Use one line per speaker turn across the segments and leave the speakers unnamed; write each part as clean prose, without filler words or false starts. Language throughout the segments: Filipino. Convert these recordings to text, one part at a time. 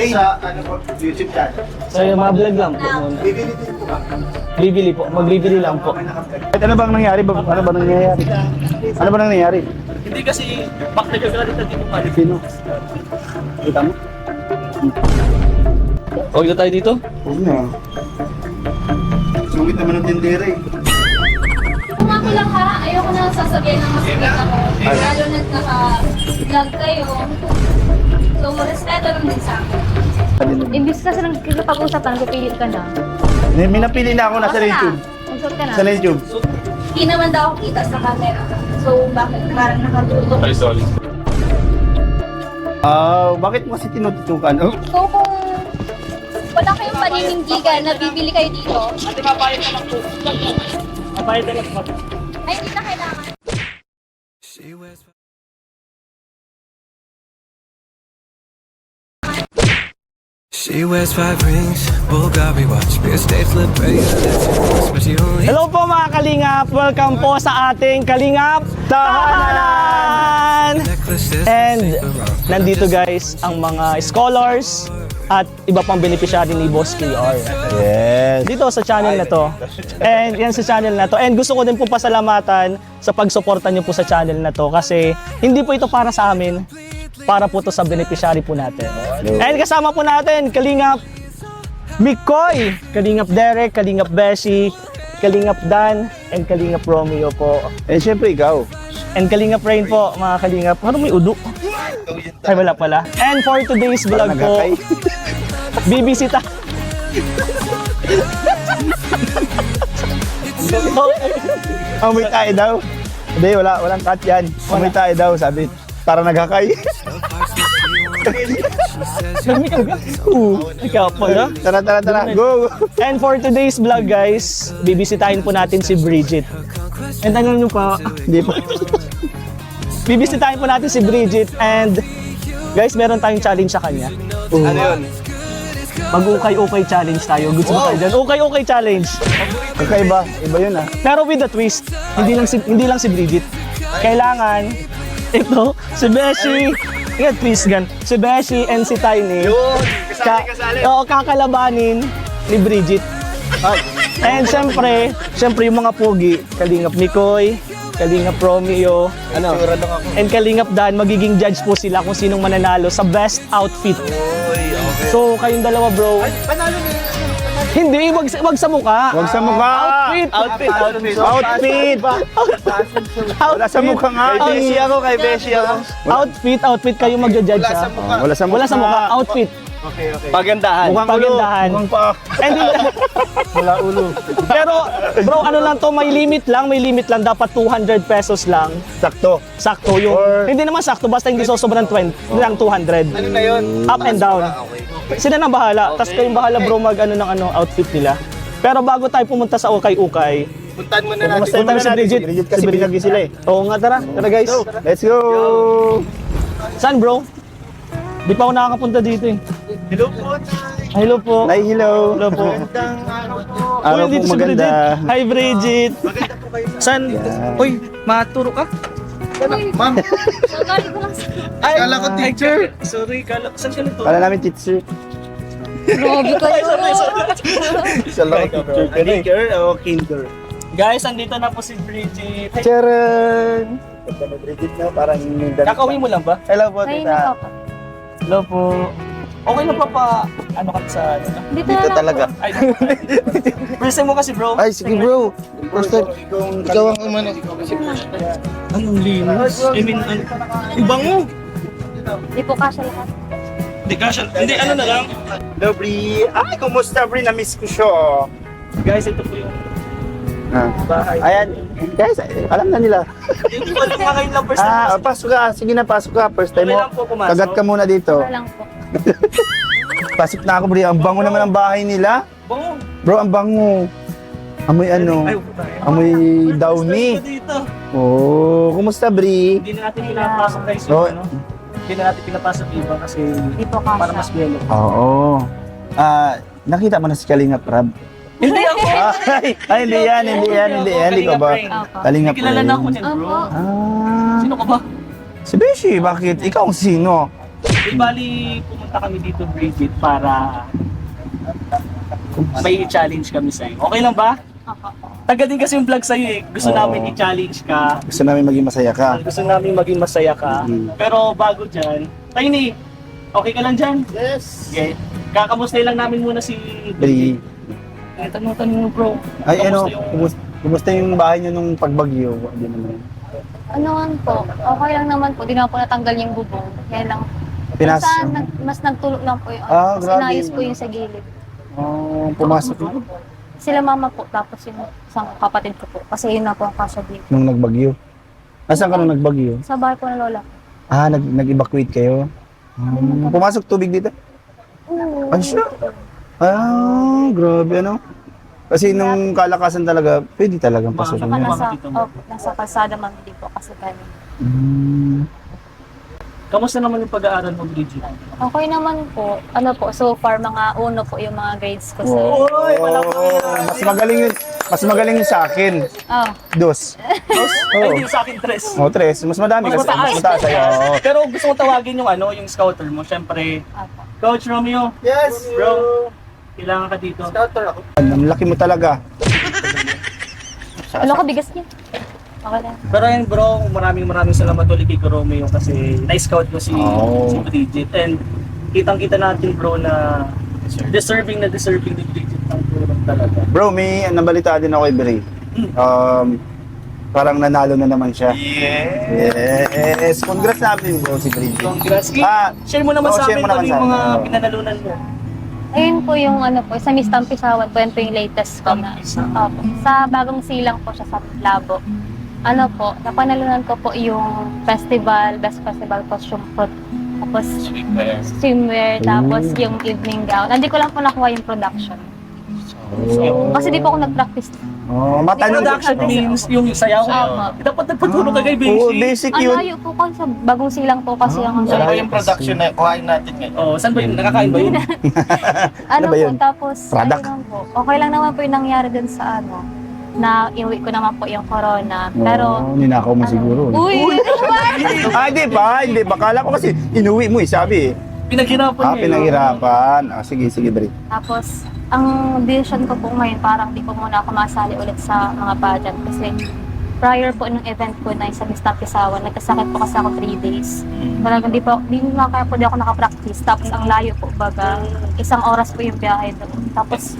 Sa ano po, YouTube channel.
So yung mga vlog lang po muna.
Bibili din po ba?
Bibili po, magbibili lang po.
Ano bang nangyari? Ano ba nangyayari? Ano ba nangyayari?
Hindi kasi back to ka dito dito pa.
Sino? Kita mo?
Huwag na tayo dito.
Oo na. Sungit naman ng tindera eh.
Kung ako lang ha, ayoko na sasabihin ng masakit ako. Lalo na naka-vlog kayo. So, respeto lang din sa akin.
Imbis kasi nang kikipag-usapan, pipili ka na.
May napili na ako nasa
Basta
YouTube.
Mag-sort ka na.
Sa YouTube.
Hindi naman daw ako kita sa camera. So, bakit parang nakatutok?
Bakit mo kasi tinututukan? Oh,
So, kung wala kayong paninindigan na bibili kayo dito,
Ate, mapayad na lang po. Mapayad na lang po.
ay hindi na kailangan.
She wears 5 rings, Bulgari watch, be a state flip but she only
Hello po mga Kalingap! Welcome po sa ating Kalingap Tahanan!
necklaces
And nandito guys ang mga scholars at iba pang beneficiary ni Boss KR.
yes.
Dito sa channel na to. And yan sa channel na to. And gusto ko din po pasalamatan sa pagsuporta niyo po sa channel na to kasi hindi po ito para sa amin, para po to sa beneficiary po natin. And kasama po natin Kalingap Mikoy, Kalingap Derek, Kalingap Beshi, Kalingap Dan, and Kalingap Romeo po.
Eh, syempre ikaw.
And Kalingap Rain po, mga Kalingap. Ano may udo? Ay, wala pala. And for today's vlog po,
Nagakay.
bibisita.
Amoy tayo daw. Hindi, walang cut yan. Amoy tayo daw, sabi. Para naghakay.
Ikaw po, no?
Tara, go!
And for today's vlog, guys, bibisitahin po natin si Bridget. And ano nyo pa?
Hindi pa.
Bibisitahin po natin si Bridget and guys, meron tayong challenge sa kanya.
Ano yun?
Mag-ukay-ukay challenge tayo. Gusto mo tayo dyan? Ukay-ukay challenge.
Kakaiba. Iba yun ah.
Pero with a twist, hindi lang si Bridget. Kailangan ito, si Beshi, twist gan. Si Beshi and si Tiny. Oo, kakalabanin ni Bridget. And syempre yung mga pogi, Kalingap Mikoy, Kalingap Romeo, and Kalingap Dan, magiging judge po sila kung sinong mananalo sa best outfit. So, kayong dalawa bro. Hindi, wag sa mukha.
Huwag sa mukha.
Outfit.
Outfit. Wala sa mukha nga.
Kay Beshi ako, kay Beshi ako.
Outfit kayo magja-judge ha.
Wala sa mukha.
Wala sa mukha, outfit.
Pagandahan.
Mukhang ulo.
Pagandahan.
Mukhang pa.
And
Wala ulo.
pero bro, ano lang to, may limit lang, dapat 200 pesos lang.
Sakto.
Sakto yung,
Or-
hindi naman sakto, basta hindi sobrang 20, lang 200.
Ano na yun?
Up and down. Sila na bahala, tas kayong bahala bro mag outfit nila. Pero bago tayo pumunta sa ukay-ukay,
Puntahan muna natin.
punta na si Bridget.
Bridget kasi pinagi sila eh.
Oo nga, tara guys.
Let's go!
Saan bro? Di pa ako nakakapunta dito eh.
Hello po.
Hello po.
Hi, hello.
Hello po.
Magandang araw po.
Araw
Uy, dito
po
si
maganda.
Bridget. Hi Bridget.
Maganda po kayo.
Saan?
Yeah.
Uy, maturo ka?
Ma'am,
Galing ko lang sa...
Ay,
Kala ko teacher.
Sorry, saan ka nito?
Kala namin teacher.
Grabe kayo.
Isa lang teacher ka na eh.
Kinder o kinder?
Guys, andito na po si Bridget. Hey,
Charan! Ganda ni Bridget na parang
kakauwi mo lang ba?
Hello po,
Ngayon
tita.
na pa.
Hello po. Okay na pa ano ka sa
Dito
Dito
na lang
talaga.
Ay, first time mo kasi bro.
Ay, sige bro. First time. Ikaw ang umano.
Anong linis? I mean, ibang mo.
Di po kasya lahat.
Hindi ka siya, hindi ano na lang.
Hello, Bri. Ay, kumusta, Bri? Na-miss ko siya.
Guys, ito po yung
Ah.
bahay.
Ayan. Guys, alam na nila.
Yung wala nga ngayon lang first time.
Pasok ka. Sige na, pasok ka. First time
Okay
mo.
lang po pumasok.
Kagat ka muna dito.
Wala lang po.
Pasok na ako, bro. Ang bango naman ang bahay nila.
Bango.
Bro, ang bango. Amoy ano?
Ay,
Amoy downy.
dito.
Oh, kumusta, Bri?
Hindi na natin pinapasok guys
Oh.
yung ano. Hindi na natin pinapasok iba kasi
Di po kasya.
para mas yellow.
Oo. Nakita mo na si Kalingap Rab?
Hindi ako.
Ay, hindi yan. Hindi ka ba? Kalingap
Kilala na ako
Rab.
niyan bro.
Opo.
Ah,
Sino ka ba?
si Beshi, bakit? Ikaw ang sino?
Di bali, pumunta kami dito, Bridget, para may challenge kami sa'yo. Okay lang ba? Taga din kasi yung vlog sa'yo eh. Gusto
Oo.
namin i-challenge ka.
Gusto namin maging masaya ka.
Gusto namin maging masaya ka. Pero bago dyan, Tiny, okay ka lang dyan?
Yes.
Okay. Kakamusta lang namin muna si
Bri.
Tanong mo bro.
Ay, ano,
Kamusta
kumusta yung bahay niyo nung pagbagyo? Hindi naman.
Ano man po, okay lang naman po. Di na po natanggal yung bubong. Kaya lang,
Pinas.
mas nagtulog lang po yung
Ah,
mas
grabe.
inayos po yung sa gilid.
Oh, pumasok
Sila mama po, tapos yung isang kapatid ko po. Kasi yun na po ang kasya dito.
nung nagbagyo. Nasaan ka nung nagbagyo?
Sa bahay po ng lola ko.
Ah, nag-evacuate kayo? Pumasok tubig dito?
Oo.
Ay, siya. Ah, grabe ano. Kasi nung kalakasan talaga, pwede talagang pasok
Saka
niya.
nasa kalsada man din po kasi kami.
Kamusta naman yung pag-aaral mo, Bridget?
Okay naman po. Ano po, so far mga uno po yung mga grades ko sa...
Oy, wala pa
Mas magaling yun sa akin.
Ah,
Dos.
Ay, hindi sa akin, tres.
O, tres. Mas madami
Mas
kasi. Mas mataas sa'yo. Oo.
Pero gusto ko tawagin yung yung scouter mo. Siyempre,
apo.
Coach Romeo,
Yes.
bro, kailangan ka dito.
Scouter ako.
Ang laki mo talaga.
Ano ka bigas niya? Okay lang.
Pero yun bro, maraming salamat ulit kay Romeo kasi na-scout ko si Bridget. And kitang-kita natin bro na deserving ni Bridget ng tulong talaga.
Bro, may nabalitaan din ako kay Bri. Parang nanalo na naman siya. Yes! Congrats natin bro si Bri.
Congrats. Share mo naman
Oo,
sa
share
amin
mo naman
ano
sa
yung mga
amin.
pinanalunan mo.
Ayun po yung ano po, sa Miss Tampisawan po, yan po yung latest ko na. Opo. Sa bagong silang po siya sa Labo. Ano po, napanalunan ko po yung festival, best festival costume po. Tapos swimwear, tapos yung evening gown. Hindi ko lang po nakuha yung production. Kasi di po ako nag-practice.
Oh, matanong
Production means yung sayaw.
Opo.
Dapat nagpatulong ka kay
Oo,
Beshi.
basic
Ang
yun.
layo po ko sa bagong silang po kasi ang
Ano ba yung production na kuhain natin ngayon?
Oh, saan ba yun? Nakakain ba yun?
ano
ba
po,
yun?
tapos
Product?
ayun lang po. Okay lang naman po yung nangyari dun sa ano, na iuwi ko naman po yung corona. Pero,
Oo, ninakaw mo siguro.
uy,
Hindi pa. Kala ko kasi inuwi mo sabi eh.
Pinaghirapan niya.
Pinaghirapan. Sige, Bri.
tapos, ang decision ko po ngayon, parang di ko muna ako masali ulit sa mga pageant kasi prior po nung event ko na sa Miss Tampisawan, nagkasakit po kasi ako 3 days. Talagang di nga kaya po di ako nakapractice. Tapos ang layo po, baga, 1 oras po yung biyahe doon. Tapos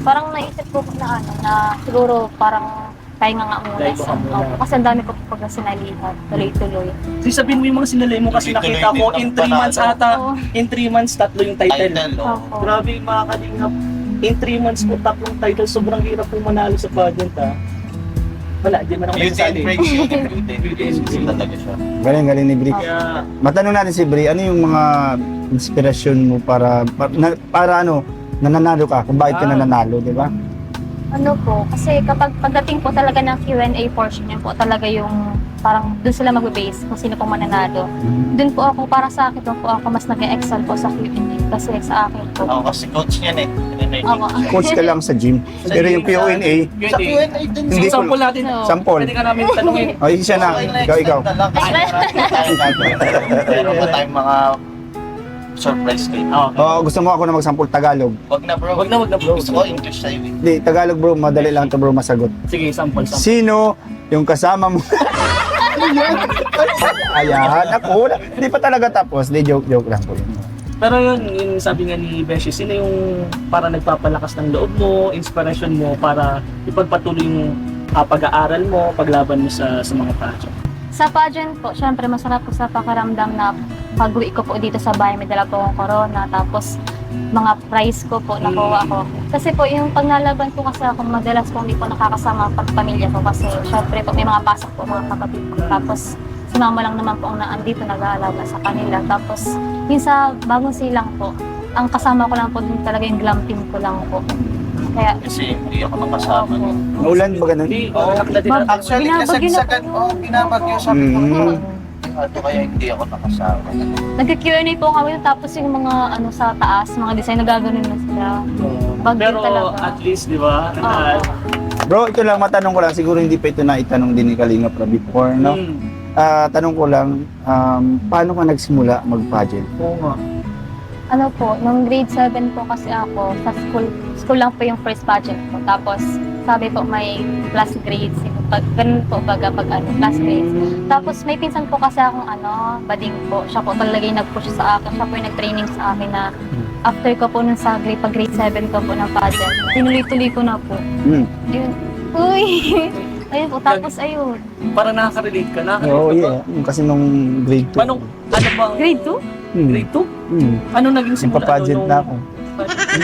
parang naisip ko na na siguro parang pahinga nga muna.
Live ka muna.
Opo, kasi ang dami ko po pag sinalihan, tuloy-tuloy.
Sabihin mo yung mga sinalay mo kasi nakita ko in 3 months ata,
Oo.
in 3 months, 3 yung title.
Opo.
Grabe yung mga kalingap. In 3 months po, 3 title. Sobrang hirap po manalo sa pageant ha. Wala, di man ako
Beauty and
nasasali.
Brains yun. Beauty and Brains talaga siya.
Galing ni Bri.
Kaya,
Matanong natin si Bri, ano yung mga inspirasyon mo para ano, nananalo ka? Kung bakit ka nananalo, di ba?
Ano po, kasi kapag pagdating po talaga ng Q&A portion, yun po talaga yung parang doon sila magbe-base kung sino pong mananalo. Doon po ako, para sa akin, doon po ako mas nag-excel po sa Q&A kasi sa akin po.
Ako kasi coach niyan eh.
Ako.
Coach ka lang sa gym. Pero yung Q&A,
Sa Q&A din.
Hindi ko-
sample natin.
No.
sample.
Pwede ka namin tanungin.
Ay, siya na. Ikaw.
Meron ba tayong mga surprise kayo?
Gusto mo ako na magsampol Tagalog?
Wag na bro.
Wag na bro.
Gusto ko English sa'yo eh.
Hindi, Tagalog bro, madali lang to bro masagot.
Sige, sample.
Sino yung kasama mo? Ayan, ako. Hindi pa talaga tapos. Hindi, joke lang po yun.
Pero yun, yung sabi nga ni Beshi, sino yung para nagpapalakas ng loob mo, inspiration mo para ipagpatuloy yung pag-aaral mo, paglaban mo sa mga project?
Sa pageant po, syempre masarap po sa pakiramdam na pag-uwi ko po dito sa bahay, may dala po akong corona, tapos mga prize ko po nakuha ko. Kasi po yung pagnalaban po kasi ako, madalas po hindi po nakakasama ang pamilya ko kasi syempre po may mga pasok po mga kapatid ko. Tapos si mama lang naman po ang andito nag-aalaga sa kanila. Tapos yung sa bagong silang po, ang kasama ko lang po din talaga yung glam team ko lang po. Kaya,
Kasi hindi ako nakasama.
opo.
Maulan ba ganun?
Hindi, nakla din natin.
Actually,
Binabagyo na
kasagsagan.
po.
Oh, binabagyo sa Ito kaya hindi ako nakasama.
Nagka-Q&A po kami tapos yung mga ano sa taas, mga design na gagawin na sila. Bagyo
Pero
talaga.
at least, di ba?
Oo.
Bro, ito lang matanong ko lang. Siguro hindi pa ito na itanong din ni Kalinga Pra before, no? tanong ko lang, paano ka nagsimula mag-pageant?
Oo nga.
Ano po, nung grade 7 po kasi ako, sa school lang po yung first pageant ko. Tapos, sabi po may class grades. Ganun po pag class grades. Tapos, may pinsan po kasi akong bading po. Siya po talaga yung nag-push sa akin. Siya po yung nag-training sa akin na after ko po nun sa pag grade 7 ko po ng pageant, tinuloy-tuloy ko na po. Yun. Uy! Ayun po, tapos ayun.
Parang nakaka-relate ka na.
Oo, yeah. Kasi nung grade 2.
Ano bang...
Grade 2?
Grade 2? Ano naging simula?
Pageant na ako.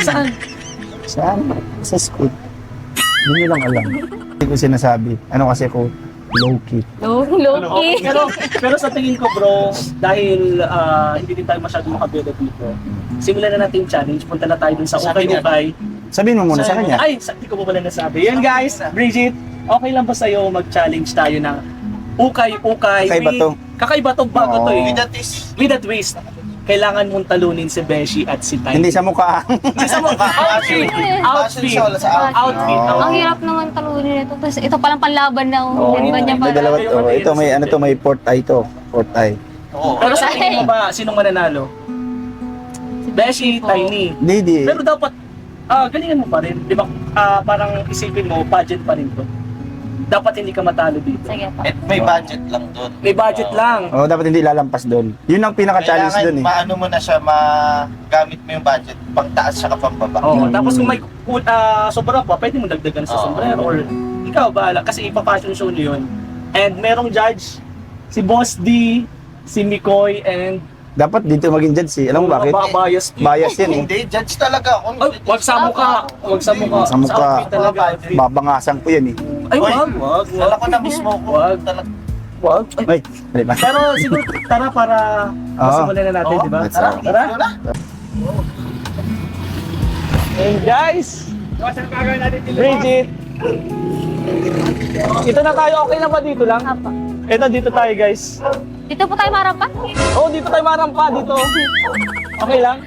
Saan?
Saan? Sa school. Hindi nyo lang alam. Hindi ko sinasabi. Ano kasi ako, low-key.
Low-key.
Pero sa tingin ko bro, dahil hindi din tayo masyadong makabila dito, simulan na natin yung challenge. Punta na tayo dun sa Ukay-Ukay.
Sabihin mo muna sa kanya.
Ay, hindi ko pa pala nasabi. Yan guys, Bridget, okay lang ba sa'yo mag-challenge tayo ng Ukay-Ukay?
Kakaiba to.
Kakaiba to, bago to eh.
With that is,
With a twist. Kailangan mong talunin si Beshi at si Tay.
Hindi sa mukha.
Hindi sa mga outfit. Outfit.
sa
Outfit.
Oo.
Ang hirap naman talunin ito. Tapos ito palang panlaban na
Oo,
ganyan
May
pa.
dalawa to. Ito may ano to, may fourth eye to. Fourth eye.
Oo.
Pero sa tingin mo ba, sinong mananalo? Beshi, Tiny.
Hindi.
Pero dapat, galingan mo pa rin. Di ba, parang isipin mo, pageant pa rin to. Dapat hindi ka matalo dito.
Sige pa.
At may budget lang doon.
May budget lang.
Oh, dapat hindi lalampas doon. Yun ang pinaka-challenge
Kailangan
doon eh.
paano mo na siya magamit mo yung budget. Pang taas siya ka pang baba.
Oo, tapos kung may sobra pa, pwede mo dagdagan sa
Oo.
sombrero or ikaw bahala kasi ipa-fashion show niyo yun. And merong judge, si Boss D, si Mikoy, and
Dapat dito maging judge eh. Alam mo bakit?
Bias.
Bias yan eh.
Hindi, judge talaga ako.
Ay, wag sa mukha. Wag sa mukha.
Sa mukha.
outfit talaga.
Babangasan ko yan eh.
Ay, wag.
Dala ko na mismo ko.
Wag.
Talaga.
Wag. Ay,
Ay, dali ba?
pero siguro, tara para masimulan na natin,
Oo,
di ba?
let's
Tara,
go.
tara.
Ano na?
And guys, Bridget, ito na tayo, okay na ba dito lang?
Apa.
Ito, dito tayo guys.
Dito po tayo marapan.
Oo, dito tayo marampa, dito. Okay lang?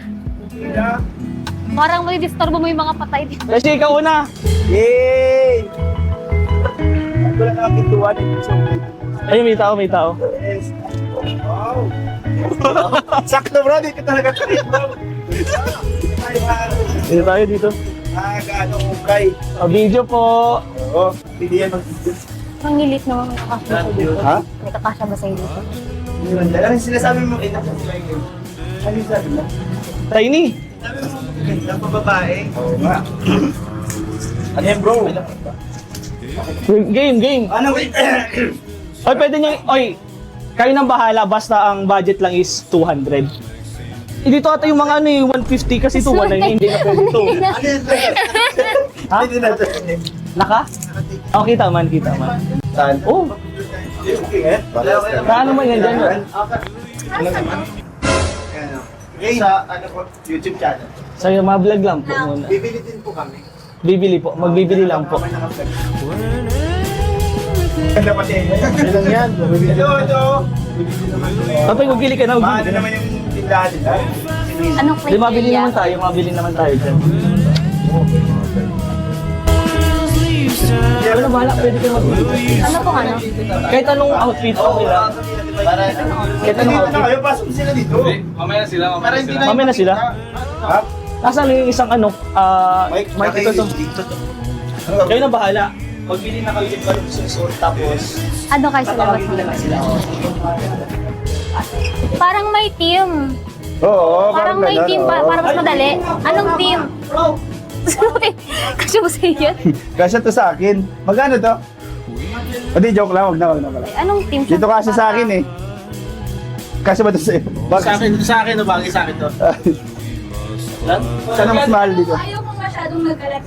Parang may disturbo mo yung mga patay dito.
Kasi ikaw una.
Yay! Wala na pintuan eh.
Ayun, may tao, may tao.
Wow! Sakto bro, dito talaga tayo bro.
Dito tayo dito.
Gaano ukay.
Video po.
Oo, hindi yan
Ang lilit naman may kakasya ba dito?
Ha?
May kakasya ba sa'yo dito?
Ano sinasabi mo? Ano yung sabi mo?
Tiny.
Ganda pa babae. Oo nga. Ano yan bro?
Game.
Ano wait?
Oy, pwede niyo, oy, kayo nang bahala basta ang budget lang is 200. Dito ata yung mga 150 kasi ito 190 hindi na pwede ito.
Ano yan?
Ha?
Hindi natin.
Naka? Oh, kita man.
Saan?
Oh,
Okay eh.
kaano man yan dyan?
Ano naman? Sa ano po, YouTube channel.
Sa'yo, mga vlog lang po muna.
Bibili din po kami.
Bibili po, magbibili lang po.
Ganda pa siya.
Ilang yan?
Ito.
Tapos magbili ka na,
Mahal
magbili ka na.
naman yung tindahan nila.
Anong
Di, mabili
criteria?
naman tayo dyan. Ano bahala, pwede kayo magbili.
Ano pong ano?
Kahit anong outfit, okay lang.
Para
Kahit anong
Dito na
outfit.
kayo, pasok sila dito.
para hindi na
Mamaya na sila.
Ha?
Nasaan yung isang mic ito to.
Dito.
Kayo na bahala. Magbili na kayo din kayo susunod tapos
Ano kayo sa labas
tatawagin na sila.
Parang may team.
Oo,
Parang may
ganun,
team
oo.
para mas madali. Anong team? Kasi mo sa yan.
Kasya to sa akin. Magkano to? Hindi, joke lang. Wag na pala.
Anong team?
Dito kasya sa akin eh. Kasya ba to sa iyo?
sa akin o bagay sa akin to?
Saan ang mas mahal dito?
Ayaw ko masyadong nagalat.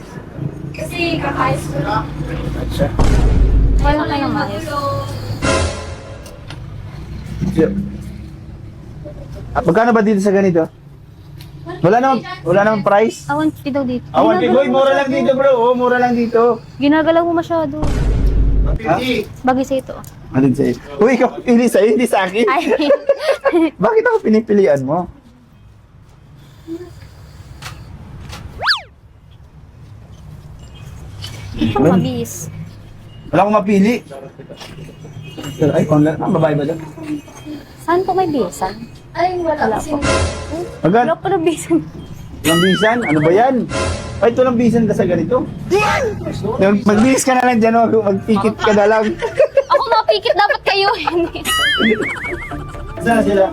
Kasi kakayos ko lang.
Wala ka naman.
Magkano ba dito sa ganito? Wala namang price?
Awan, daw dito.
Awan, boy, mura lang dito bro. Oo, mura lang dito.
Ginagalaw mo masyado.
Ha?
Bagay sa ito.
Ano din sa'yo? Uy, ikaw pili sa'yo, hindi sa akin.
Ay,
Bakit ako pinipilian mo?
mabis.
Wala akong mapili. Ay, online. Babae ba doon?
Saan po may bisan?
Ay, wala.
Wala po.
Agad?
Wala po na bisan.
Lambisan? Ano ba yan? Ay, ito lambisan ka sa ganito. Magbihis ka na lang dyan, magpikit ka na lang.
Ako mapikit, dapat kayo. Hindi.
Saan na sila?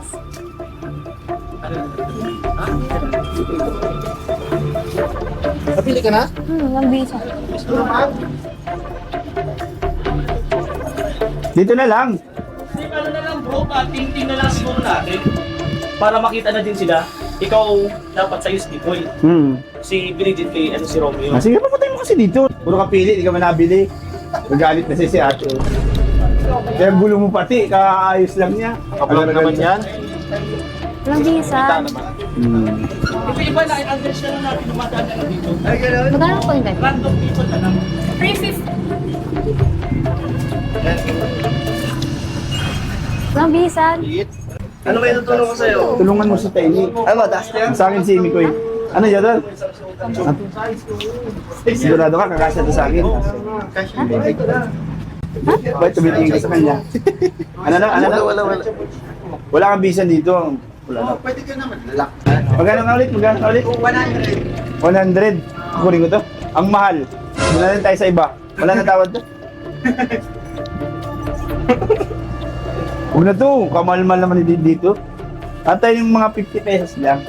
Napili ka na?
Ang bisan.
Dito na lang.
Ano na lang bro, tingting na lang siguro natin. Para makita na din sila. Ikaw dapat sa'yo si Dipoy. Si Bridget kay si Romeo.
Sige, papatay mo kasi dito. Puro ka pili, di ka man nabili. Magalit na si ate. Kaya gulo mo pati, kaayos lang niya.
Kapag naman yan.
Walang bisan.
Iba-iba na, i-address na lang natin dumadaan na lang dito.
Magkano po yung ganyan?
Random people na lang.
350.
Walang bisan.
Ano ba itutulong ko sa'yo?
Tulungan mo si Tiny.
Ano, dust yan?
Sa akin si Mikoy. Ano yun doon? Sigurado ka, kakasya to sa akin. Bakit tumitingin ka sa kanya? Ano na?
Wala.
Wala kang bisan dito. Wala na.
Pwede ka naman. Lalak.
Magkano nga ulit?
100.
100. Kukunin ko to. Ang mahal. Muna na tayo sa iba. Wala na tawad to. Huwag na to. Kamal-mal naman dito. Antay yung mga 50 pesos lang.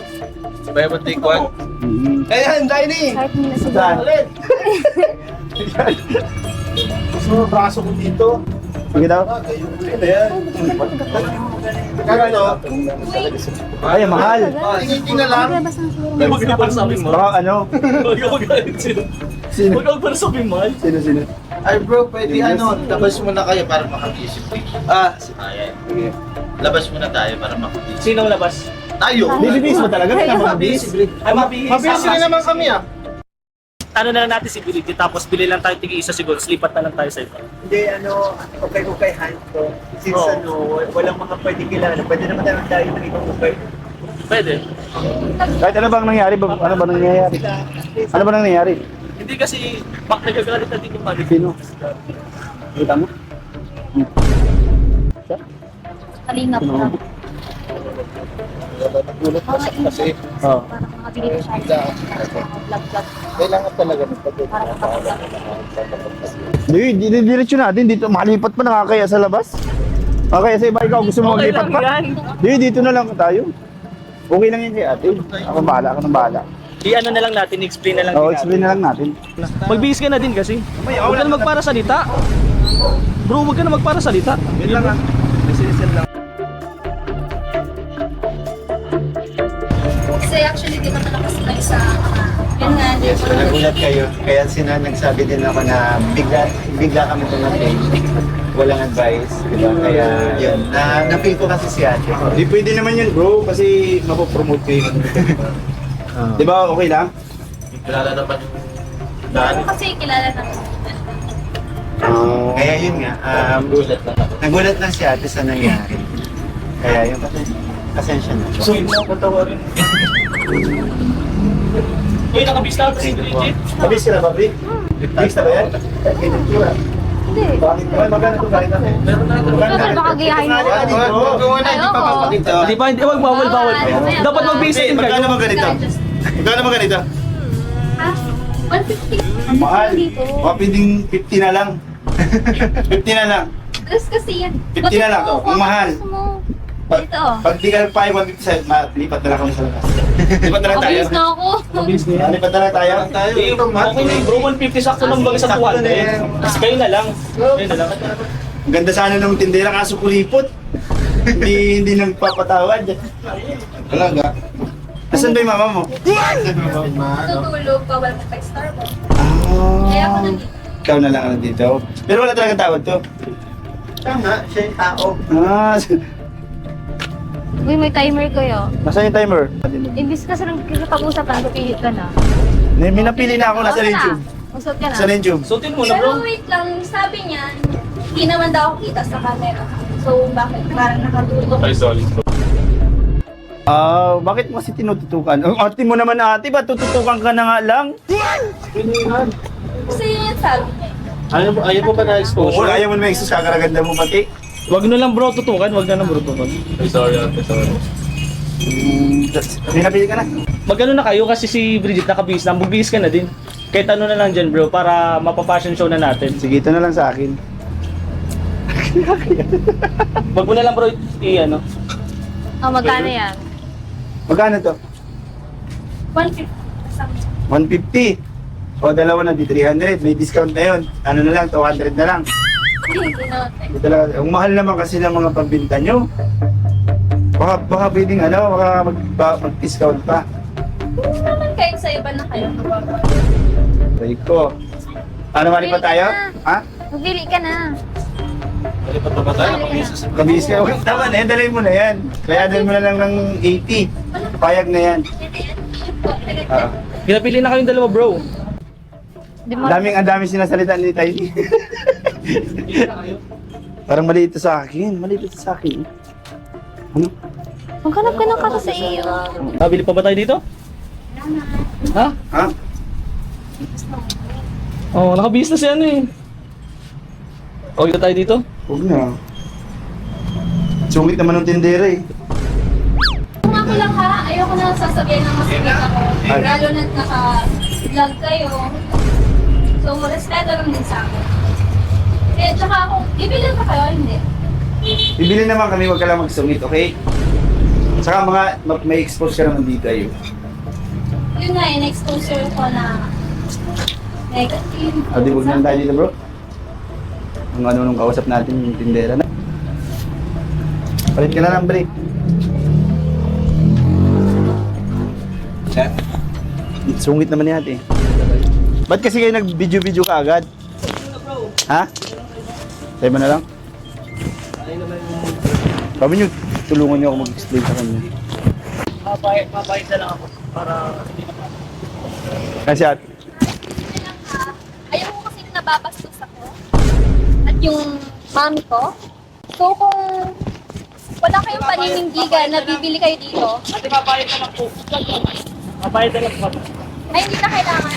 Buy one, take one. Ayan, Tiny!
Kahit hindi na
Saan?
siguro.
Gusto mo braso ko dito? Sige daw.
Kagano?
Ay, mahal.
Tingin na lang.
Maglabas na siguro.
Huwag ka para sabihin mo.
Baka ano?
Huwag ka magalit sila.
Sino?
Huwag ka para sabihin mo.
Sino?
Ay bro, pwede ano, labas muna kayo para makabisip. Ayan. Labas muna tayo para makabisip.
Sinong labas?
Tayo!
Bibibis mo talaga? Hindi naman
Mabisi.
Ay, mabihis.
Mabisi rin naman kami ah.
Ano na lang natin si Bridget, tapos bili lang tayo tingin isa siguro, slipat na lang tayo sa iba.
Hindi, okay hand ko. Since
Oo.
walang mga pwede kilala, pwede naman tayo ng ibang okay.
Pwede.
Kahit ano bang nangyari? Ano ba nangyayari? Ano ba nangyayari?
Hindi kasi, nagagalit na din yung mali.
Sino? Kita mo?
Kalinga po.
Kasi
Oo.
Parang mga binili siya. Vlog.
kailangan talaga ng
Parang kapag
Hindi, diretso natin. Dito, makalipat pa nakakaya sa labas. Okay, sa iba ikaw gusto mo
Okay
maglipat
lang
pa?
yan.
Hindi, dito na lang tayo. Okay lang yan kay ate. Ako nang bahala.
I-ano na lang natin, explain na lang
Oo,
din
explain na lang natin.
Magbihis ka na din kasi. Huwag ka na magpara salita. Bro, huwag ka na magpara salita.
Yun lang ah.
Kasi actually, di naman ako sila sa yun nga,
Yes, so nagulat kayo. Kaya nagsabi din ako na bigla kami tumating. Walang advice, di ba? Kaya yun, na-feel ko kasi si ate.
Hindi pwede naman yun bro, kasi mapopromote ko yun. Di ba okay lang?
Kilala naman yung
Ako kasi kilala naman.
Kaya yun nga, nagulat lang si ate sa nangyari. Kaya yun, pasensya na.
So, yun mo, katawa rin. Uy, nakabis na si Bridget.
Mabis ka na ba, Bri? Mabis na ba yan?
Hindi.
Bakit? Magkano ito galing natin?
Ikaw baka gayahin mo.
Huwag mo na, hindi pa papakita.
Hindi pa, hindi, wag bawal. Dapat magbihis din kayo.
Magkano ba ganito? Magkano ba ganito?
Ha? 150.
Ang mahal.
Dito.
Baka pwedeng 50 na lang. 50 na lang.
Plus kasi yan.
50 na lang. Ang mahal.
Ito.
Pag di ka nagpahing 157, lipat na lang kami sa labas. Lipat na lang tayo.
Obvious na ako.
Lipat na lang tayo.
Okay na bro, 150 sakto lang bagay sa 200. Tapos kayo na lang. Kayo na lang.
Ang ganda sana ng tindera kaso kulipot. hindi nagpapatawad.
Talaga.
Asan ba yung mama mo?
Tutulog pa, wala pa Starbucks. Kaya ako nandito.
Ikaw na lang dito. Pero wala talagang tawad to.
Tama, siya yung tao.
Uy, may timer kayo.
Nasaan yung timer?
Imbis kasi nang kikipag-usapan, napilit ka na.
May napili na ako nasa YouTube.
Usap ka na.
Sa YouTube.
Suotin mo na bro.
Pero wait lang, sabi niya, hindi naman daw ako kita sa camera. So, bakit parang nakatulog?
Bakit mo kasi tinututukan? Ang ate mo naman ate, ba tututukan ka na nga lang?
Kasi yun yung sabi niya.
Ayaw mo ba na
Oo,
exposure?
ayaw mo na may exos, kakaraganda mo pati.
Wag na lang bro, tutukan. Wag na lang bro, tutukan.
Sorry.
Pinapili ka na.
Magano na kayo kasi si Bridget nakabihis na. Magbihis ka na din. Kahit ano na lang dyan bro, para mapa-fashion show na natin.
Sige, ito na lang sa akin.
Wag mo na lang bro, ano.
Oh, magkano yan?
Magkano to?
150.
150. O, dalawa na di 300. May discount na yun. Ano na lang, 200 na lang.
Hindi na.
Hindi talaga. Ang mahal naman kasi ng mga pambinta nyo. Baka pwedeng mag-discount pa.
Kung naman kayo sa iba na kayo.
Try ko. Ano, mali pa tayo? Ha?
Magbili ka na.
Malipat na ba tayo?
Kabihis ka. Okay, tama na yan. Dalhin mo na yan. Kaya dalhin mo na lang ng 80. Payag na yan. Ah.
Pinapili na kayong dalawa bro.
Di mo,
Ang daming sinasalita ni Tiny. Parang mali ito sa akin. Mali ito sa akin. Ano?
maghanap ka ng kasa sa iyo.
Nabili pa ba tayo dito? Ha?
Ha?
Oh, nakabihis na si ano eh. Okay na tayo dito?
Huwag na. Sungit naman ng tindera eh.
Kung ako lang ha, ayoko na sasabihin ng masakit ako. Lalo na naka-vlog kayo. So, respeto lang din sa akin. Eh, tsaka kung ibilan ka kayo, hindi.
Bibili naman kami, huwag ka lang magsungit, okay? Saka may expose ka naman dito ayun.
Yun nga, yung exposure ko na negative.
Di huwag na lang tayo dito bro. Ang ano nung kausap natin, yung tindera na. Palit ka na lang, break. Sungit naman ni ate. Ba't kasi kayo nag-video-video ka agad? Ha? Tayo mo na lang? Sabi niyo, tulungan niyo ako mag-explain sa kanya.
Mabait na lang ako para hindi na
Kasi ate,
Ayaw ko kasi nababastos ako. At yung mami ko. So kung wala kayong paninindigan na bibili kayo dito,
Ate, mabait na lang po. Mabait na lang po.
ay hindi na kailangan.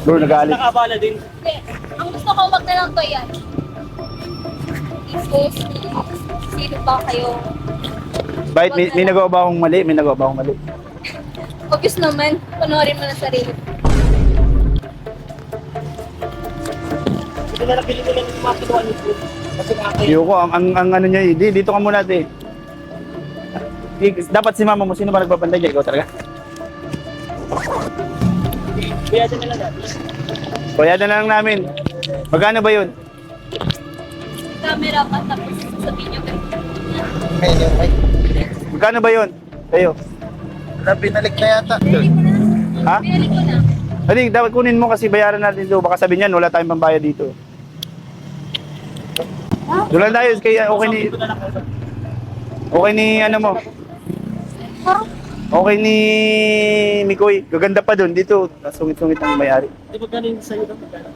bro, nag-aalit.
Nakabala din.
Hindi. Ang gusto ko wag na lang to yan. Expose sino ba kayo.
Bakit? May nagawa ba akong mali? May nagawa ba akong mali?
Obvious naman, panoorin mo na sarili.
Hindi na napili ko lang yung mga kinuha niyo po. Kasi nakakaya.
Ayoko, ang ano niya, dito ka muna ate. Dapat si mama mo, sino ba nagbabantay dyan? Ikaw talaga?
Kaya dyan na lang natin.
Kaya na lang namin. Magkano ba yun?
Camera pa tapos sasabihin nyo kayo.
Magkano ba yun? Sa'yo?
Pinalik na yata.
Ha?
Pinalik ko na.
Hindi, dapat kunin mo kasi bayaran natin ito. Baka sabihin niyan, wala tayong pambayad dito. Doon lang tayo, kaya okay ni ano mo? Okay ni Mikoy. Gaganda pa doon dito. Sungit-sungit ang may-ari.
Di ba galing sa'yo na magkano?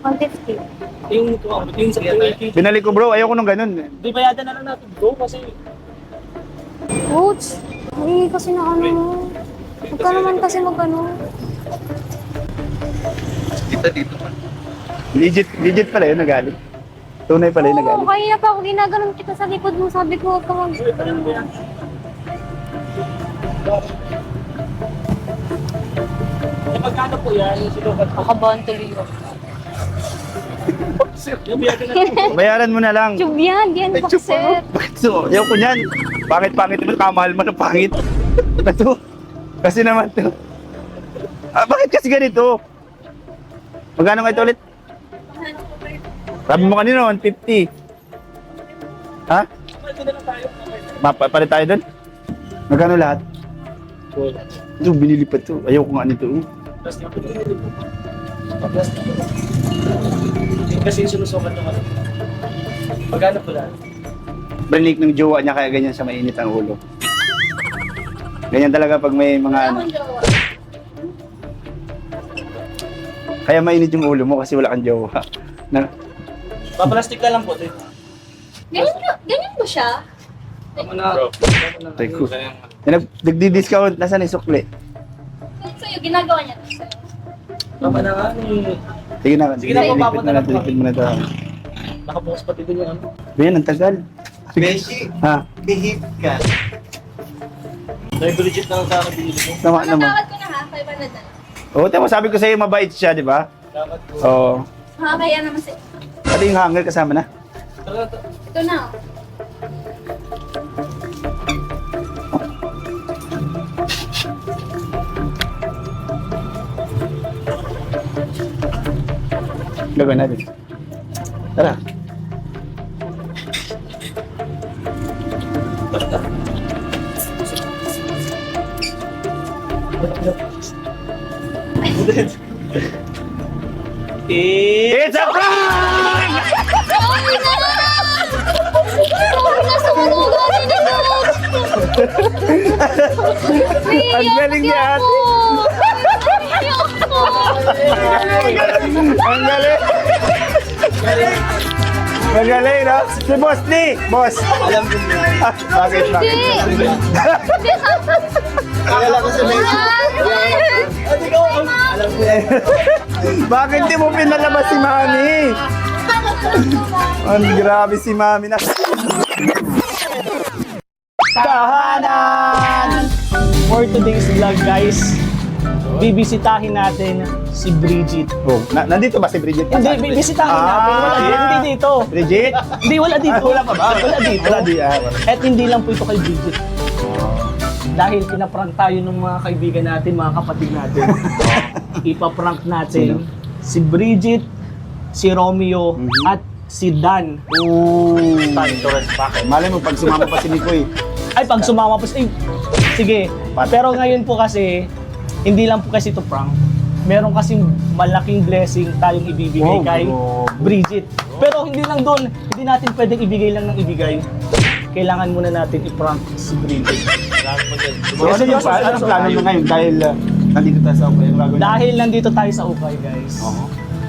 150.
Yung sa 280.
Binalik ko bro, ayoko nung ganun.
Di bayada na lang natin bro kasi
Oops. Ay, kasi na ano. Huwag ka naman kasi mag-ano.
Dito.
Legit pala yun, nagalit. Tunay pala yun,
Oo,
nagalit.
kaya pa ako ginaganon kita sa likod mo. Sabi ko, huwag ka mag...
eh, magkano po yan? Yung sinukat ko.
Kakabahan tuloy yun.
Yung bayada na lang po.
Bayaran mo na lang.
Tube yan, yan
Ay,
po
chup,
sir.
Bakit so? Ayaw ko niyan. Pangit mo, kamahal mo ng pangit. Ano to? Kasi naman to. Bakit kasi ganito? Magkano nga ito ulit? Sabi mo kanina, 150. Ha?
Pwede na lang tayo.
Papalit tayo doon? Magkano lahat? Ito, binili pa to. Ayaw ko nga nito.
Kasi yung sinusukat ng ano. Magkano po lang?
Brinik ng jowa niya kaya ganyan siya mainit ang ulo. Ganyan talaga pag may mga ano.
Akong jowa.
Kaya mainit yung ulo mo kasi wala kang jowa. Na,
Papalastik na lang po. Dito.
Ganyan mo siya?
Tama na.
Tay ko. Nagdi-discount. Nasaan yung sukli?
Kung sa'yo, ginagawa niya to sa'yo.
Tama na nga.
Sige na.
Sige na po,
Lipit
papunta na po.
lipit mo na to.
Nakapokus pati doon yung ano.
Ayan, ang tagal.
Beshi,
Ha?
bihip ka.
Dahil Bridget na lang sana binili mo.
Tama naman.
Matawad ko na ha, 500 na lang.
Oo, tama, sabi ko sa'yo, mabait siya, di ba?
Dapat po.
Oo.
Kaya naman si...
Pati yung hanger kasama na.
Ito na.
Gagawin natin. Tara. It's a prank!
Sorry na! Sorry na, sumunugan din ito!
Ang galing niya, ate. Ang galing! Magaling, no? Si Boss Lee! Boss!
Alam ko na.
Bakit?
Akala ko sa Beshi. Alam ko na.
Bakit di mo pinalabas si Mami? Ang grabe si Mami na.
Tahanan! For today's vlog guys, bibisitahin natin si Bridget.
Oh, nandito ba si Bridget?
Hindi, bibisitahin natin. Wala dito. Hindi dito.
Bridget?
Hindi, wala dito.
Wala pa ba?
Wala dito.
Wala di.
At hindi lang po ito kay Bridget. Dahil pinaprank tayo ng mga kaibigan natin, mga kapatid natin. Ipaprank natin si Bridget, si Romeo, at si Dan.
Dan Torres, bakit? Malay mo, pag sumama pa si Nico eh.
Ay, pag sumama po, sige. Pero ngayon po kasi, hindi lang po kasi ito prank. Meron kasing malaking blessing tayong ibibigay kay Bridget. Pero hindi lang doon, hindi natin pwedeng ibigay lang ng ibigay. Kailangan muna natin i-prank si Bridget.
So, anong plano mo ngayon? Dahil nandito tayo sa Ukay.
Dahil nandito tayo sa Ukay, guys.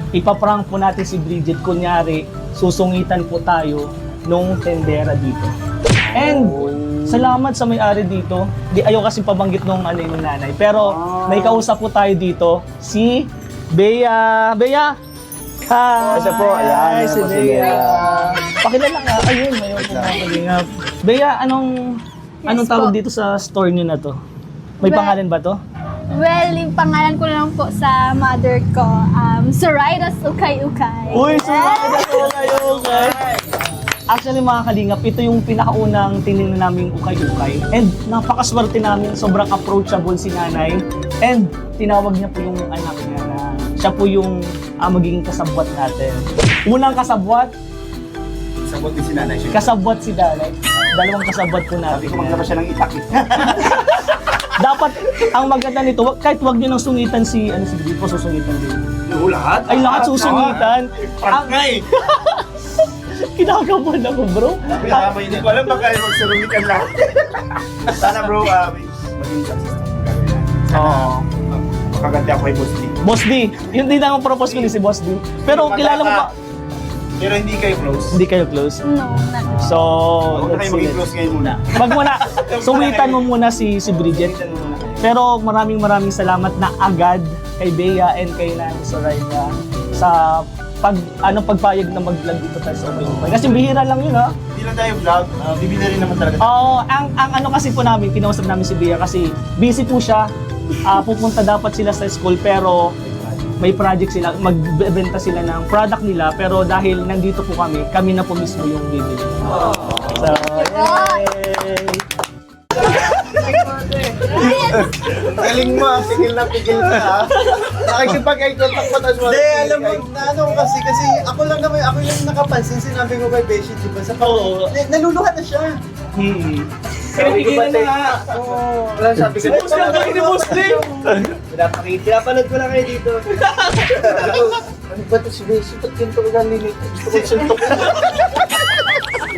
Ipaprank po natin si Bridget. Kunyari, susungitan po tayo nung tendera dito. And salamat sa may-ari dito. Ayaw kasi pabanggit nung ano yung nanay. Pero may kausap po tayo dito, si Bea. Bea! Hi!
Isa po, ayan,
Si
ayan po si
Bea.
Bea.
Pakilala ka. Ayun, ayaw po makalingap. Bea, anong tawag dito sa store niyo na to? May
Well,
pangalan ba to?
Well, yung pangalan ko na lang po sa mother ko, Soraidas Ukay-Ukay.
Uy, sumakit ako kayo, guys! Actually mga kalingap, ito yung pinakaunang tinignan namin ukay-ukay. And napakaswerte namin, sobrang approachable si nanay. And tinawag niya po yung anak niya na siya po yung magiging kasabwat natin. Unang kasabwat,
Sabot din si nanay siya.
kasabwat si nanay. Dalawang kasabwat po natin.
Sabi ko maglabas siya ng itak eh.
Dapat, ang maganda nito, kahit wag niyo nang sungitan si Bridget po, susungitan din.
Lahat?
Ay, lahat susungitan.
Prank nga eh.
Kinakabahan ako, bro.
Hindi ko alam baka magsurumikan lang. Sana bro, maging successful.
Oo.
Makaganti ako kay Boss Lee.
Boss D, yun din ang propose ko ni si Boss D. Pero kilala mo pa,
Pero hindi kayo close.
hindi kayo close.
No, not.
So,
Huwag na
let's
kayo
see.
maging close ngayon muna.
Wag mo na, sumitan mo muna si Bridget. Pero maraming salamat na agad kay Bea and kay Nanay Soraya sa pagpayag na mag-vlog dito tayo sa Ukay. Kasi bihira lang yun, ha?
Hindi lang tayo vlog, bibili rin naman talaga.
Oo, ang ano kasi po namin, kinausap namin si Bea kasi busy po siya. Pupunta dapat sila sa school pero may project sila, magbebenta sila ng product nila pero dahil nandito po kami na po mismo yung bibili. So, yay!
Galing mo, pigil na ha. Nakikipag-eye contact pa tayo.
Hindi, alam mo, ano kasi ako lang yung nakapansin, sinabi ko kay Beshi, di ba? Sa naluluhan na siya.
Pero higilan na nga!
Wala sabi ko.
Boss lang kami ni Boss Lee!
Pinapanood ko lang kayo dito. Ano ba ito si Beshi? Ba't ganito ka galing? Gusto ko suntok.